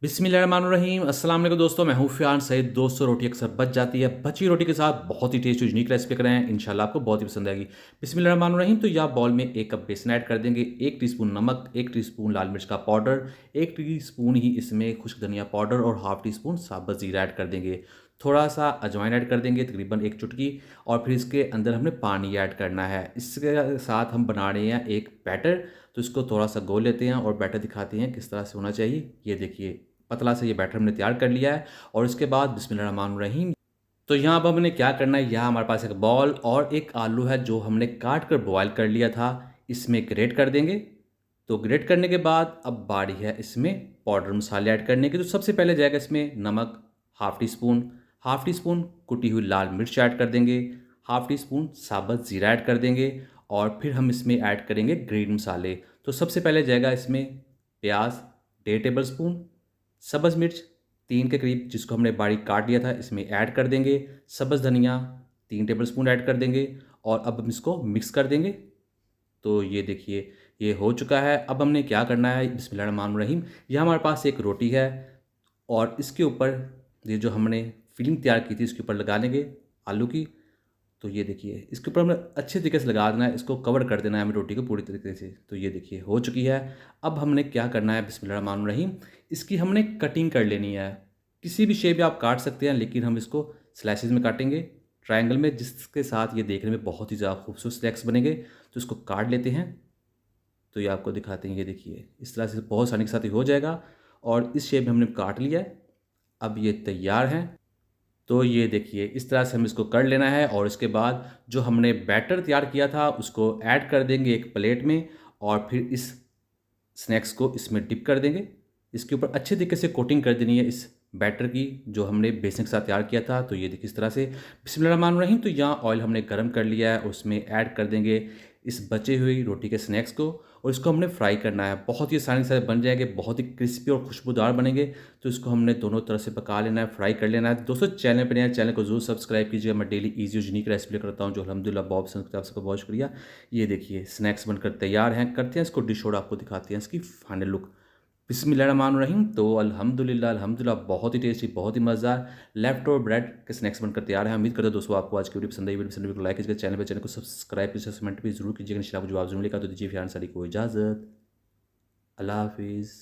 बिस्मिल्लाहिर्रहमानिर्रहीम। अस्सलाम वालेकुम दोस्तों, मैं हूँ फ़ियान सईद। दोस्तों, रोटी अक्सर बच जाती है। बची रोटी के साथ बहुत ही टेस्टी यूनिक रेसिपी कर रहे हैं, इंशाल्लाह आपको बहुत ही पसंद आएगी। बिस्मिल्लाहिर्रहमानिर्रहीम। तो यहाँ बाउल में 1 कप बेसन ऐड कर देंगे, 1 टीस्पून नमक, 1 टीस्पून लाल मिर्च का पाउडर, 1 टीस्पून ही इसमें खुश्क धनिया पाउडर और हाफ़ टीस्पून साबुत ज़ीरा ऐड कर देंगे। थोड़ा-सा अजवाइन ऐड कर देंगे, तकरीबन 1 चुटकी, और फिर इसके अंदर हमने पानी ऐड करना है। इसके साथ हम बना रहे हैं एक बैटर, तो इसको थोड़ा-सा घोल लेते हैं और बैटर दिखाते हैं किस तरह से होना चाहिए। ये देखिए, पतला सा ये बैटर हमने तैयार कर लिया है। और इसके बाद बिस्मिल्लाहिर्रहमानिर्रहीम। तो यहाँ अब हमने क्या करना है, यहाँ हमारे पास एक बॉल और एक आलू है जो हमने काट कर बॉयल कर लिया था, इसमें ग्रेट कर देंगे। तो ग्रेट करने के बाद अब बारी है इसमें पाउडर मसाले ऐड करने की। तो सबसे पहले जाएगा इसमें नमक हाफ़ टी स्पून कुटी हुई लाल मिर्च ऐड कर देंगे, हाफ़ टी स्पून साबुत ज़ीरा ऐड कर देंगे, और फिर हम इसमें ऐड करेंगे ग्रीन मसाले। तो सबसे पहले जाएगा इसमें प्याज 1.5 टेबल स्पून, सब्ज़ मिर्च 3 के करीब जिसको हमने बारीक काट लिया था इसमें ऐड कर देंगे, सब्ज़ धनिया 3 टेबल स्पून ऐड कर देंगे, और अब हम इसको मिक्स कर देंगे। तो ये देखिए, ये हो चुका है। अब हमने क्या करना है, बिस्मिल्लाहिर्रहमानिर्रहीम। ये हमारे पास एक रोटी है और इसके ऊपर ये जो हमने फिलिंग तैयार की थी इसके ऊपर लगा लेंगे आलू की। तो ये देखिए, इसके ऊपर हमें अच्छे तरीके से लगा देना है, इसको कवर कर देना है हमें रोटी को पूरी तरीके से। तो ये देखिए हो चुकी है। अब हमने क्या करना है, बिस्मिल्लाहिर्रहमानिर्रहीम, इसकी हमने कटिंग कर लेनी है। किसी भी शेप में आप काट सकते हैं, लेकिन हम इसको स्लाइसेस में काटेंगे, ट्रायंगल में, जिसके साथ ये देखने में बहुत ही ज़्यादा खूबसूरत स्नैक्स बनेंगे। तो इसको काट लेते हैं। तो ये आपको दिखाते हैं, ये देखिए इस तरह से बहुत आसानी के साथ ये हो जाएगा, और इस शेप में हमने काट लिया है। अब ये तैयार हैं। तो ये देखिए इस तरह से हमें इसको कर लेना है, और इसके बाद जो हमने बैटर तैयार किया था उसको ऐड कर देंगे एक प्लेट में, और फिर इस स्नैक्स को इसमें डिप कर देंगे। इसके ऊपर अच्छे तरीके से कोटिंग कर देनी है इस बैटर की जो हमने बेसन के साथ तैयार किया था। तो ये देखिए इस तरह से। बिस्मिल्लाहिर्रहमानिर्रहीम। तो यहाँ ऑयल हमने गर्म कर लिया है, उसमें ऐड कर देंगे इस बचे हुई रोटी के स्नैक्स को, और इसको हमने फ्राई करना है। बहुत ही आसानी से बन जाएंगे, बहुत ही क्रिस्पी और खुशबूदार बनेंगे। तो इसको हमने दोनों तरफ से पका लेना है, फ्राई कर लेना है। दोस्तों, चैनल पर नया चैनल को जरूर सब्सक्राइब कीजिए। मैं डेली ईजी और यूनिक रेसिपी करता हूँ जो अल्हम्दुलिल्लाह बहुत पसंद करते हैं। आप सबका बहुत शुक्रिया। ये देखिए स्नैक्स बनकर तैयार हैं। करते हैं इसको डिश, और आपको दिखाते हैं इसकी फाइनल लुक। बिस्मिल्लाहिर्रहमानिर्रहीम। तो अल्हम्दुलिल्लाह अल्हम्दुलिल्लाह बहुत ही टेस्टी, बहुत ही मज़ेदार लेफ्ट ओवर ब्रेड के स्नैक्स बनकर तैयार है। उम्मीद करता हूं दोस्तों आपको आज की वीडियो पसंद आई। वीडियो पसंद आई को लाइक कीजिएगा, चैनल को सब्सक्राइब कीजिए, कमेंट भी जरूर कीजिएगा। इंशाल्लाह आपको जवाब जरूर मिलेगा। तो दीजिए फिर सारी को इजाज़त। अल्लाह हाफिज़।